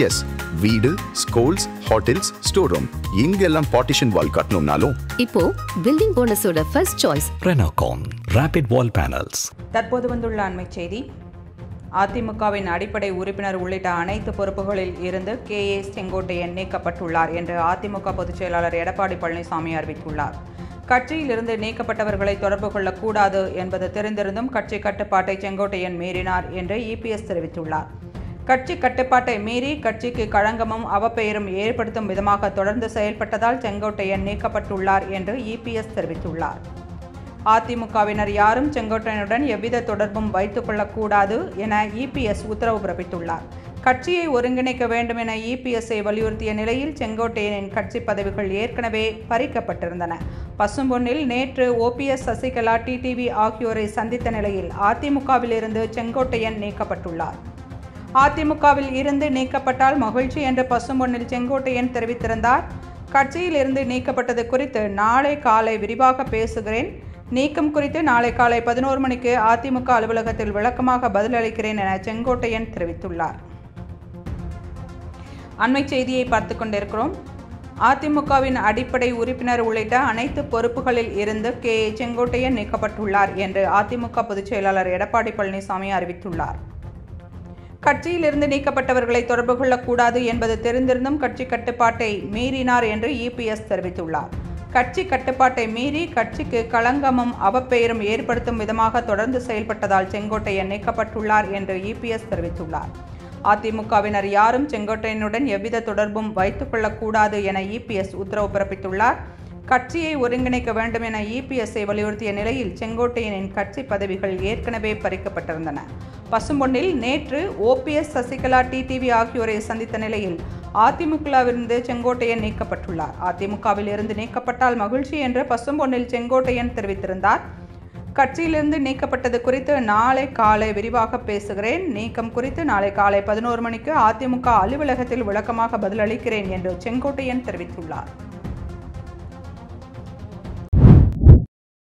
S, வீடு, schools, hotels, store room எங்கெல்லாம் partition wall கட்டணும்னாலும் இப்போ பில்டிங் ஓனர்ஸோட first choice Renocon rapid wall panels. தற்போது வந்துள்ள அண்மை செய்தி. அதிமுகவின் அடிப்படை உறுப்பினர் உள்ளிட்ட அனைத்து பொறுப்புகளில் இருந்து KA செங்கோட்டையன் நீக்கப்பட்டுள்ளார் என்று அதிமுக பொதுச் செயலாளர் எடப்பாடி பழனிசாமி அறிவித்துள்ளார். கட்சியிலிருந்து நீக்கப்பட்டவர்களை தொடர்பு கொள்ளக்கூடாது என்பது தெரிந்திருந்தும் கட்சி கட்டுப்பாட்டை செங்கோட்டையன் மீறினார் என்று EPS தெரிவித்துள்ளார். கட்சி கட்டுப்பாட்டை மீறி கட்சிக்கு களங்கமும் அவப்பெயரும் ஏற்படுத்தும் விதமாக தொடர்ந்து செயல்பட்டதால் செங்கோட்டையன் நீக்கப்பட்டுள்ளார் என்று EPS தெரிவித்துள்ளார். அதிமுகவினர் யாரும் செங்கோட்டையனுடன் எவ்வித தொடர்பும் வைத்துக் கொள்ளக்கூடாது என EPS உத்தரவு பிறப்பித்துள்ளார். கட்சியை ஒருங்கிணைக்க வேண்டும் என EPSஐ வலியுறுத்திய நிலையில் செங்கோட்டையனின் கட்சி பதவிகள் ஏற்கனவே பறிக்கப்பட்டிருந்தன. பசும்பொன்னில் நேற்று OPS, சசிகலா, TTV ஆகியோரை சந்தித்த நிலையில் அதிமுகவில் இருந்து செங்கோட்டையன் நீக்கப்பட்டுள்ளார். அதிமுகவில் இருந்து நீக்கப்பட்டால் மகிழ்ச்சி என்று பசும்பொன்னில் செங்கோட்டையன் தெரிவித்திருந்தார். கட்சியில் இருந்து நீக்கப்பட்டது குறித்து நாளை காலை விரிவாக பேசுகிறேன். நீக்கம் குறித்து நாளை காலை 11 மணிக்கு அதிமுக அலுவலகத்தில் விளக்கமாக பதிலளிக்கிறேன் என செங்கோட்டையன் தெரிவித்துள்ளார். அண்மை செய்தியை பார்த்து கொண்டிருக்கிறோம். அதிமுகவின் அடிப்படை உறுப்பினர் உள்ளிட்ட அனைத்து பொறுப்புகளில் இருந்து KA செங்கோட்டையன் நீக்கப்பட்டுள்ளார் என்று அதிமுக பொதுச் செயலாளர் எடப்பாடி பழனிசாமி அறிவித்துள்ளார். கட்சியிலிருந்து நீக்கப்பட்டவர்களை தொடர்பு கொள்ளக்கூடாது என்பது தெரிந்திருந்தும் கட்சி கட்டுப்பாட்டை மீறினார் என்று EPS தெரிவித்துள்ளார். கட்சி கட்டுப்பாட்டை மீறி கட்சிக்கு களங்கமும் அவப்பெயரும் ஏற்படுத்தும் விதமாக தொடர்ந்து செயல்பட்டதால் செங்கோட்டையன் நீக்கப்பட்டுள்ளார் என்று EPS தெரிவித்துள்ளார். அதிமுகவினர் யாரும் செங்கோட்டையனுடன் எவ்வித தொடர்பும் வைத்துக் கொள்ளக்கூடாது என EPS உத்தரவு பிறப்பித்துள்ளார். கட்சியை ஒருங்கிணைக்க வேண்டும் என EPSஐ வலியுறுத்திய நிலையில் செங்கோட்டையனின் கட்சி பதவிகள் ஏற்கனவே பறிக்கப்பட்டிருந்தன. பசும்பொன்னில் நேற்று OPS, சசிகலா, TTV ஆகியோரை சந்தித்த நிலையில் அதிமுகவிலிருந்து செங்கோட்டையன் நீக்கப்பட்டுள்ளார். அதிமுகவில் இருந்து நீக்கப்பட்டால் மகிழ்ச்சி என்று பசும்பொன்னில் செங்கோட்டையன் தெரிவித்திருந்தார். கட்சியிலிருந்து நீக்கப்பட்டது குறித்து நாளை காலை விரிவாக பேசுகிறேன். நீக்கம் குறித்து நாளை காலை 11 மணிக்கு அதிமுக அலுவலகத்தில் விளக்கமாக பதிலளிக்கிறேன் என்று செங்கோட்டையன் தெரிவித்துள்ளார்.